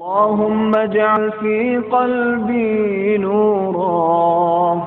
اللهم اجعل في قلبي نورا،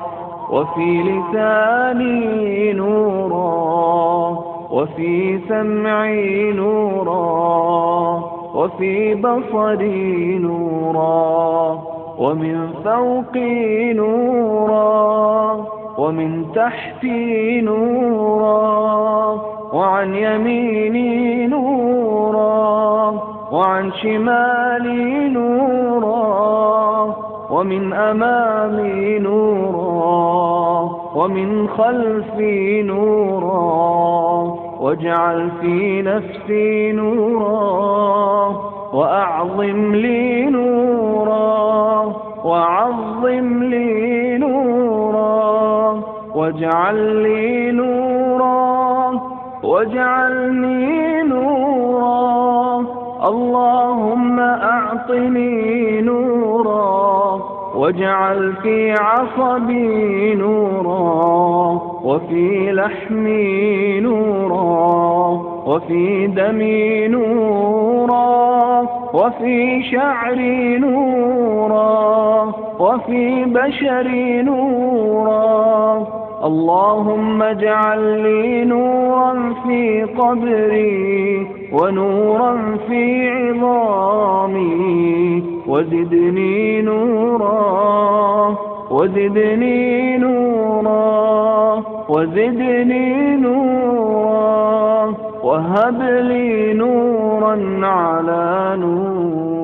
وفي لساني نورا، وفي سمعي نورا، وفي بصري نورا، ومن فوقي نورا، ومن تحتي نورا، وعن يميني نورا، وعن شمالي نورا، ومن أمامي نورا، ومن خلفي نورا. واجعل في نفسي نورا، وأعظم لي نورا، وعظم لي نورا، واجعل لي نورا، واجعلني نورا. اللهم أعطني نورا، واجعل في عصبي نورا، وفي لحمي نورا، وفي دمي نورا، وفي شعري نورا، وفي بشري نورا. اللهم اجعل لي نورا في قبري، ونورا في عظامي، وزدني نورا، وزدني نورا، وزدني نورا، وهب لي نورا على نور.